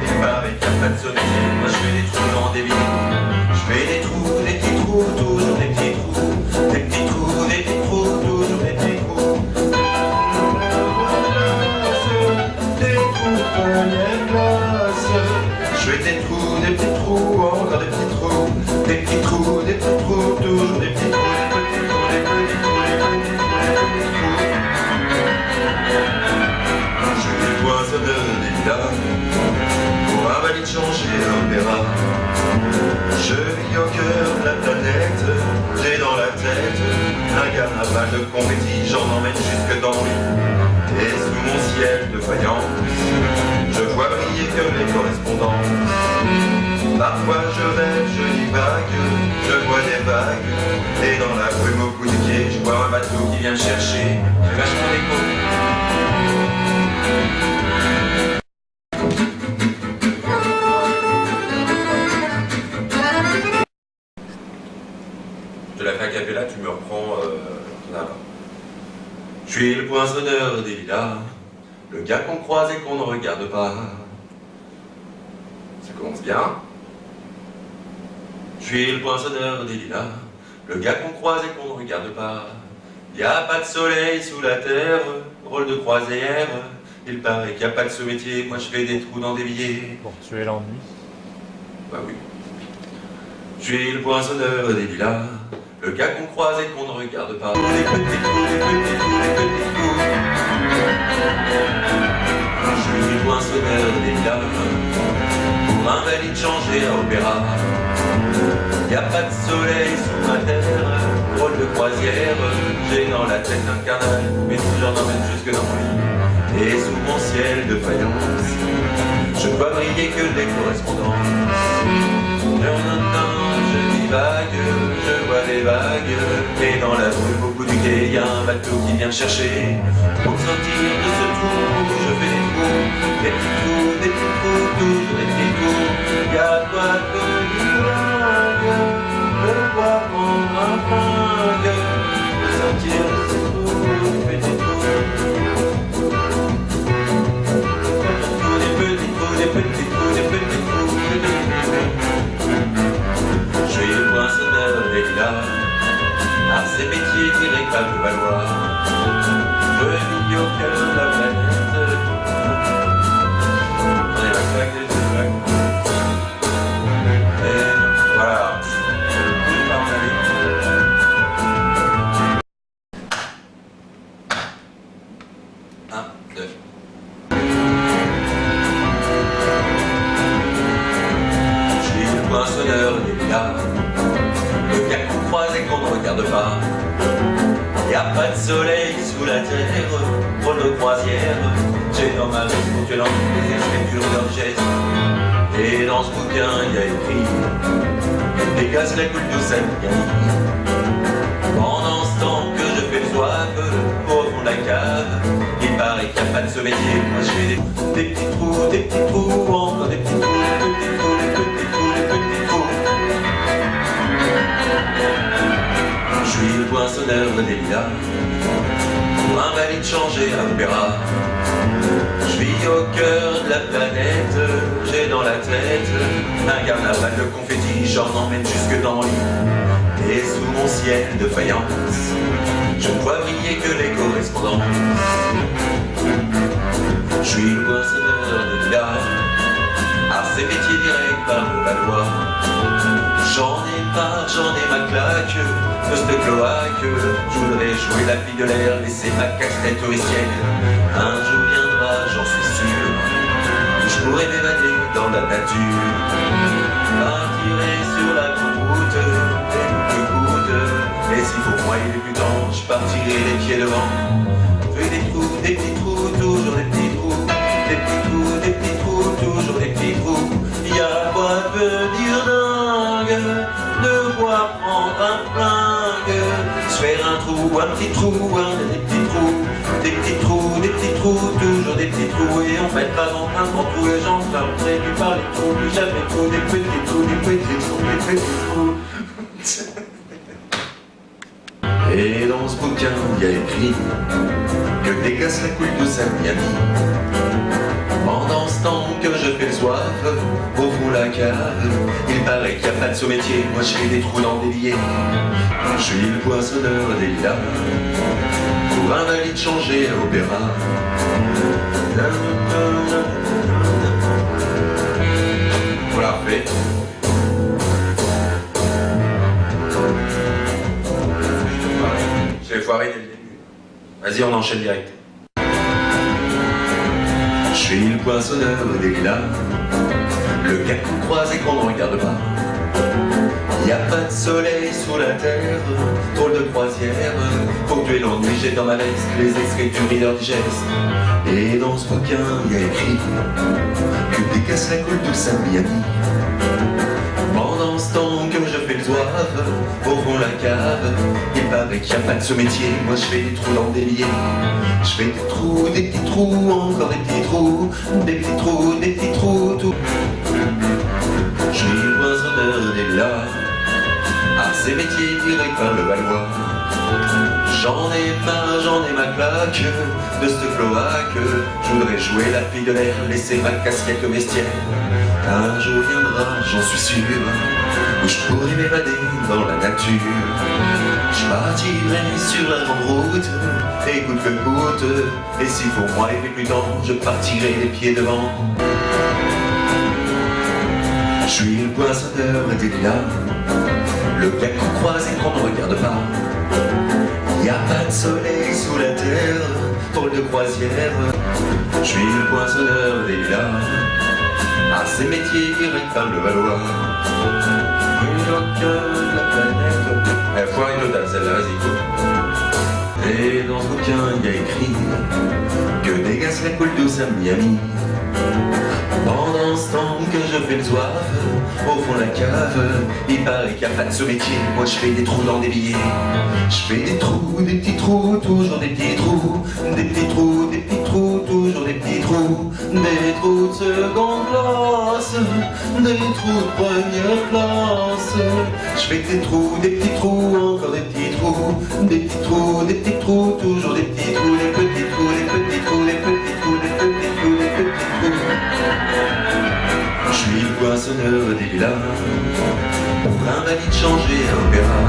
Il paraît qu'il n'y a pas de soleil. Moi je fais des trous dans des vides. Je fais des trous, des petits trous, toujours des petits trous. Des petits trous, des petits trous, toujours des petits trous. Des trous plein de glace. Je fais des trous, des petits trous, encore des petits trous. Des petits trous, des petits trous, toujours des petits trous. Des petits trous, des petits trous, des petits trous, des petits trous. Je suis le poinçonneur des lilas pour un valide changer l'opéra. Je vis au cœur de la planète, j'ai dans la tête un carnaval de confettis, j'en emmène jusque dans le lit. Et sous mon ciel de faïence, je vois briller que les correspondances. Parfois je rêve, je divague, je vois des vagues. Et dans la brume au bout du quai, je vois un bateau qui vient me chercher. J'ai vachement d'écho. Je te la fais à capella, tu me reprends Je suis le poinçonneur des lilas, le gars qu'on croise et qu'on ne regarde pas. Ça commence bien. Je suis le poinçonneur des lilas, le gars qu'on croise et qu'on ne regarde pas. Y a pas de soleil sous la terre, rôle de croisière. Il paraît qu'il n'y a pas de ce métier, moi je fais des trous dans des billets. Pour tuer l'ennui. Bah oui. Je suis le poinçonneur des lilas, le gars qu'on croise et qu'on ne regarde pas. Des petits trous, des petits trous, des petits trous. Je suis le poinçonneur des lilas, pour un valide changer à opéra. Y a pas de soleil sous ma terre, rôle de croisière. J'ai dans la tête un carnaval, mais j'en emmène jusque dans mon lit. Et sous mon ciel de faïence, je ne vois briller que des correspondances. Je divague, je vois des vagues. Et dans la brume au bout du quai, y a un bateau qui vient me chercher. Pour sortir de ce trou, je fais des trous. Des petits trous, des petits trous, toujours des petits trous. Y a quoi de dingue, de quoi prendre un flingue. Pour sortir de ce trou, je fais des trous. Des petits trous, des petits trous, des petits trous. Je suis le poinçonneur des lilas, à ces métiers qui réclament le valoir. Je vis au cœur de la planète. On est la claque des deux vagues. Et voilà. Je pars en aller. Un, deux. Poinçonneur des lilas, le gars qu'on croise et qu'on ne regarde pas. Y a pas de soleil sous la terre, rôle de croisière. J'ai dans ma vie pour que les écritures d'un geste. Et dans ce bouquin y a écrit dégage la coupe de cette gamine. Pendant ce temps que je fais le soif au fond de la cave, il paraît qu'il n'y a pas de ce métier. Moi je fais des petits trous, des petits trous, encore des petits trous, des petits trous, des petits trous, des petits trous. Je suis le poinçonneur des lilas, pour un valide changer à opéra. Je vis au cœur de la planète, j'ai dans la tête un carnaval de confettis, j'en emmène jusque dans mon lit. Et sous mon ciel de faïence, je ne vois briller que les correspondances. Je suis le poinçonneur des lilas, à ces métiers directs par le valoir. J'en ai marre, j'en ai ma claque de cette cloaque. Je voudrais jouer la fille de l'air, laisser ma casquette touricienne. Un jour viendra, j'en suis sûr, où je pourrai m'évader dans la nature. Partirai sur la grande route, des boucles gouttes. Et si pour moi il est plus temps, je partirai les pieds devant. Je fais des trous, des petits trous, toujours des petits trous. Des petits trous, des petits trous, toujours des petits trous. Y a quoi devenir dingue, de quoi prendre un flingue. Se faire un trou, un petit trou, des petits trous. Des petits trous, des petits trous, toujours des petits trous. Et on mettra dans un grand trou les gens fermés du par les trous. Plus jamais trop, des petits trous, des petits trous, des petits trous. Et dans ce bouquin, il y a écrit que décasse la couille de Miami. Pendant ce temps que que je fais le soir au fond de la cave. Il paraît qu'il n'y a pas de sous-métier, moi je fais des trous dans des billets. Je suis le poinçonneur des lilas, pour un valide changé à l'opéra. On l'a refait. J'ai foiré dès le début. Vas-y, on enchaîne direct. Je suis le poinçonneur des lilas, le gars qu'on croise et qu'on ne regarde pas. Y a pas de soleil sous la terre, drôle de croisière. Pour tuer l'ennui, j'ai dans ma veste les extraits du Reader Digest. Et dans ce bouquin, y a écrit que décasse la coule douce à Miami. Pendant ce temps que je fais le zouave au fond de la cave, il paraît qu'il n'y a pas de ce métier. Moi je fais des trous dans des billets. Je fais des trous, des petits trous, encore des petits trous, des petits trous, des petits trous, tout. Je suis le poinçonneur des lilas, à ces métiers tirés par le Valois. J'en ai ma claque de cette cloaque. Je voudrais jouer la fille de l'air, laisser ma casquette au vestiaire. Un jour viendra, j'en suis sûr, où je pourrai m'évader dans la nature. Je partirai sur la grande route, et coûte que coûte. Et si pour moi il fait plus temps, je partirai les pieds devant. Je suis le poinçonneur des lilas, le gars qu'on croise et qu'on ne regarde pas. Y a pas de soleil sous la terre, drôle de croisière. Je suis le poinçonneur des lilas, à ces métiers directs par le Valois. Une au cœur de la planète. Elle foire une totale celle-là, vas-y, écoute. Et dans ce bouquin, il y a écrit que dégasse la coule douce à Miami. Pendant ce temps que je fais le zouave au fond de la cave, il paraît qu'il n'y a pas de ce métier. Moi je fais des trous dans des billets. Je fais des trous, des petits trous, toujours des petits trous. Des petits trous, des petits trous, toujours des petits trous. Des trous de seconde classe, des trous de première classe. Je fais des trous, des petits trous, encore des petits trous. Des petits trous, des petits trous, toujours des petits trous. Des petits trous, des petits trous, des petits trous, des petits trous, des petits trous. Je suis le poinçonneur des lilas, pour un valide changé à l'opéra.